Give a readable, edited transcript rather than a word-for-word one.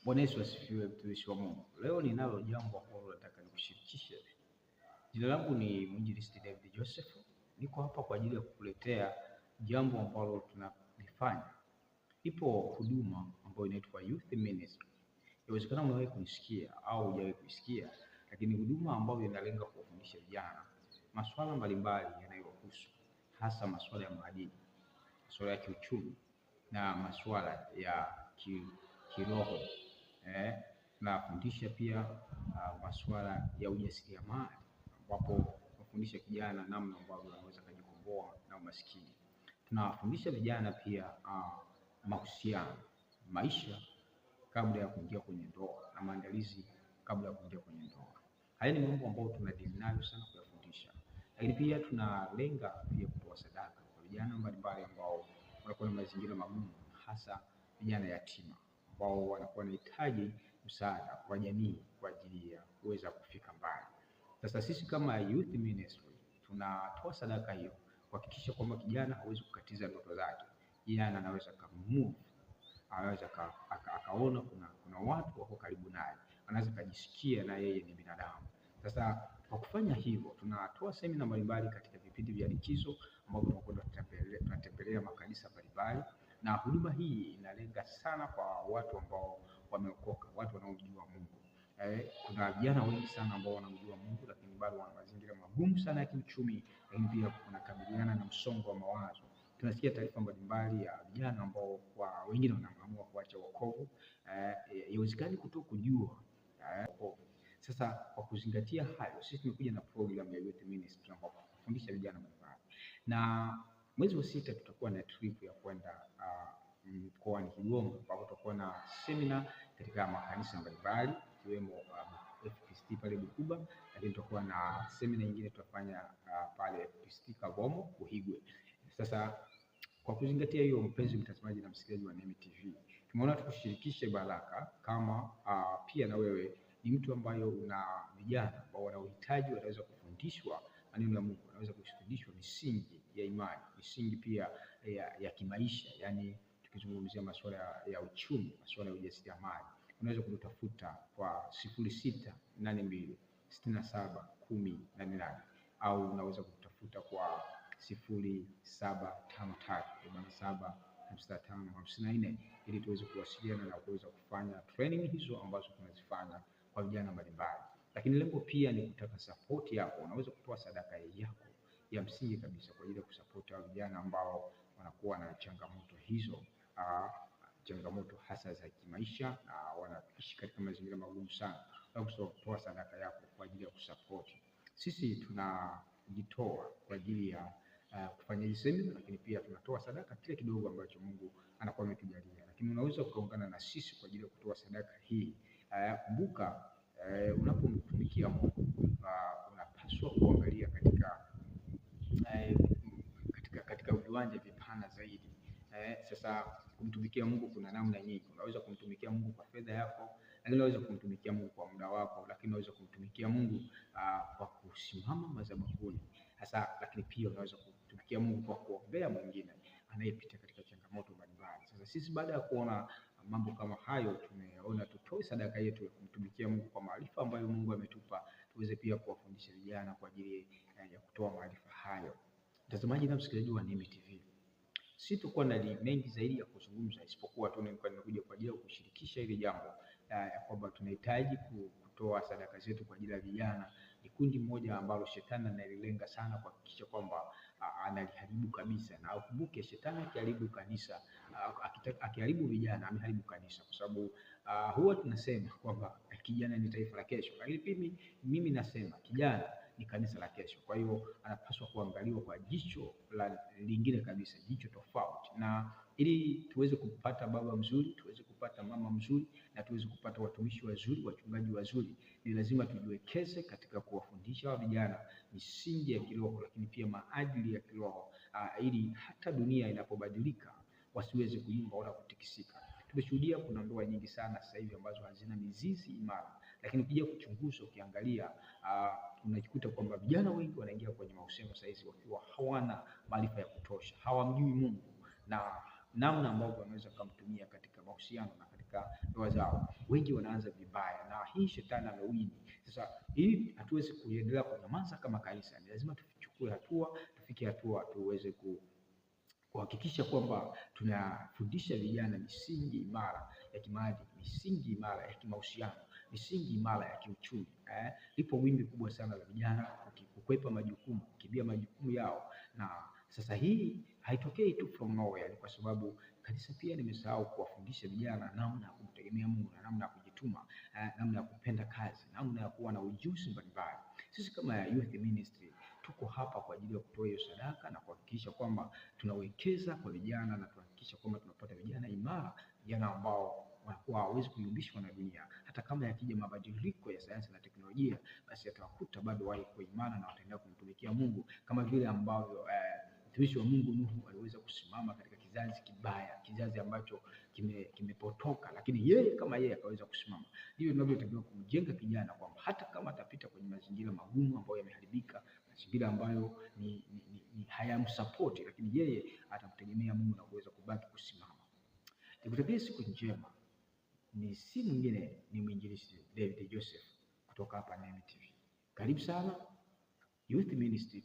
Bwana Yesu asifiwe, mtumishi wa Mungu. Leo ninalo jambo ambalo nataka nikushirikishe. Jina langu ni Mwinjilisti David Joseph. Niko hapa kwa ajili ya kukuletea jambo ambalo tunalifanya. Ipo huduma ambayo inaitwa Youth Ministry. Inawezekana umewahi kunisikia au hujawahi kusikia, lakini huduma ambayo inalenga kuwafundisha vijana masuala mbalimbali yanayohusu hasa masuala ya maadili, masuala ya kiuchumi na masuala ya kiroho. Tunafundisha pia masuala ya ujasiriamali, ambapo tunafundisha kijana namna ambavyo anaweza kujikomboa na umaskini. Tunawafundisha vijana pia mahusiano, maisha kabla ya kuingia kwenye ndoa na maandalizi kabla ya kuingia kwenye ndoa. Haya ni mambo ambayo tunadili nayo sana kuyafundisha, lakini pia tunalenga pia kutoa sadaka kwa vijana mbalimbali ambao wanakuwa na mazingira magumu, hasa vijana yatima ambao wanakuwa wanahitaji msaada wa jamii kwa ajili ya kuweza kufika mbali. Sasa sisi kama Youth Ministry tunatoa sadaka hiyo kuhakikisha kwamba kijana hawezi kukatiza ndoto zake. Kijana anaweza kumove, anaweza akaona kuna watu wako karibu naye, anaweza kujisikia na yeye ni binadamu. Sasa kwa kufanya hivyo, tunatoa semina mbalimbali katika vipindi vya likizo ambapo tunakwenda tunatembelea makanisa mbalimbali, na huduma hii inalenga sana kwa watu ambao wameokoka, watu wanaomjua Mungu. Kuna vijana wengi sana ambao wanamjua Mungu lakini bado wana mazingira magumu sana ya kiuchumi, lakini pia wanakabiliana na msongo wa mawazo. Tunasikia taarifa mbalimbali ya vijana ambao wengine wanaamua kuacha wokovu, haiwezekani kutokujua wokovu. Sasa kwa kuzingatia hayo, sisi tumekuja na program ya Youth Ministry ambapo tunafundisha vijana mbalimbali, na mwezi wa 6 tutakuwa na trip ya kwenda mkoani Kigoma ambapo tutakuwa na semina katika makanisa mbalimbali ikiwemo FPCT pale Bukuba, lakini tutakuwa na semina nyingine tutafanya pale FPCT Kabomo Kuhigwe. Sasa kwa kuzingatia hiyo, mpenzi mtazamaji na msikilizaji wa Nemi TV, tumeona tukushirikishe baraka kama pia na wewe ni mtu ambaye una vijana ambao wana uhitaji, wanaweza kufundishwa maneno ya Mungu, wanaweza kufundishwa misingi ya imani, misingi pia ya kimaisha, yani tukizungumzia masuala ya uchumi, masuala ya ujasiriamali. Unaweza kututafuta kwa 0682671088 au unaweza kutafuta kwa 0753875554 ili tuweze kuwasiliana na kuweza kufanya training hizo ambazo tunazifanya kwa vijana mbalimbali. Lakini lengo pia ni kutaka support yako. Unaweza kutoa sadaka yako ya msingi kabisa kwa ajili ya kusupport hao vijana ambao wanakuwa na changamoto hizo, changamoto hasa za kimaisha na wanaishi katika mazingira magumu sana. Unaweza kutoa sadaka yako kwa ajili ya kusupport. Sisi tunajitoa kwa ajili ya kufanya hizi semina, lakini pia tunatoa sadaka kile kidogo ambacho Mungu anakuwa ametujalia. Lakini unaweza kuungana na sisi kwa ajili ya kutoa sadaka hii. Kumbuka, unapomtumikia Mungu unapaswa kuangalia katika viwanja vipana zaidi. Sasa kumtumikia Mungu kuna namna nyingi. Unaweza kumtumikia Mungu kwa fedha yako, lakini unaweza kumtumikia Mungu kwa muda wako, lakini unaweza kumtumikia Mungu kwa kusimama madhabahuni. Sasa lakini pia unaweza kumtumikia Mungu kwa kuombea mwingine anayepita katika changamoto mbalimbali. Sasa sisi baada ya kuona mambo kama hayo, tumeona tutoe sadaka yetu ya kumtumikia Mungu kwa maarifa ambayo Mungu ametupa, tuweze pia kuwafundisha vijana kwa ajili ya kutoa maarifa hayo. Mtazamaji na msikilizaji wa Nemi TV, sitakuwa na mengi zaidi ya kuzungumza, isipokuwa tu nimekuja kwa ajili ya kushirikisha hili jambo ya kwamba tunahitaji kutoa sadaka zetu kwa ajili ya vijana. Ni kundi moja ambalo shetani analilenga sana kuhakikisha kwamba analiharibu kabisa, na ukumbuke shetani akiharibu kanisa, akiharibu vijana, ameharibu kanisa, kwa sababu huwa tunasema kwamba kijana ni taifa la kesho, lakini mimi nasema kijana ni kanisa la kesho. Kwa hiyo anapaswa kuangaliwa kwa jicho lingine kabisa, jicho tofauti, na ili tuweze kupata baba mzuri, tuweze kupata mama mzuri, na tuweze kupata watumishi wazuri, wachungaji wazuri, ni lazima tujiwekeze katika kuwafundisha wa vijana misingi ya kiroho, lakini pia maadili ya kiroho, ili hata dunia inapobadilika wasiweze kuyumba wala kutikisika. Tumeshuhudia kuna ndoa nyingi sana sasa hivi ambazo hazina mizizi imara, lakini ukija kuchunguza, ukiangalia, unajikuta kwamba vijana wengi wanaingia kwenye mahusiano sasa hivi wakiwa hawana maarifa ya kutosha, hawamjui Mungu na namna ambavyo wanaweza kumtumia katika mahusiano na katika katika ndoa zao, wengi wanaanza vibaya, na hii shetani amewini. Sasa ili hatuwezi kuendelea kunyamaza kama kanisa, ni lazima tuchukue hatua, tufike hatua tuweze kuhakikisha kwamba tunafundisha vijana misingi imara ya kimaadili, misingi imara ya kimahusiano, misingi imara ya kiuchumi. Lipo wimbi kubwa sana la vijana kukwepa majukumu, kukimbia majukumu yao, na sasa hii haitokei tu from nowhere, kwa sababu kanisa pia limesahau kuwafundisha vijana namna ya kumtegemea Mungu na namna ya kujituma, namna ya kupenda kazi, namna ya kuwa na ujuzi mbalimbali. Sisi kama youth ministry tuko hapa kwa ajili ya kutoa hiyo sadaka na kuhakikisha kwamba tunawekeza kwa vijana na tuhakikisha kwamba tunapata vijana imara, vijana ambao wanakuwa hawezi kuyumbishwa na dunia. Hata kama yakija mabadiliko ya sayansi na teknolojia, basi atawakuta bado wako imara na wataendelea kumtumikia Mungu, kama vile ambavyo mtumishi wa Mungu Nuhu aliweza kusimama katika kizazi kibaya, kizazi ambacho kimepotoka, lakini yeye kama yeye akaweza kusimama. Ndivyo tunavyotakiwa kumjenga kijana, kwamba hata kama atapita kwenye mazingira magumu ambayo yameharibika, mazingira ambayo ni hayamsupport, lakini yeye atamtegemea Mungu na kuweza kubaki kusimama. Nikutakie siku njema. Ni si mwingine, ni mwinjilisti David Joseph kutoka hapa Neema TV. Karibu sana Youth Ministry.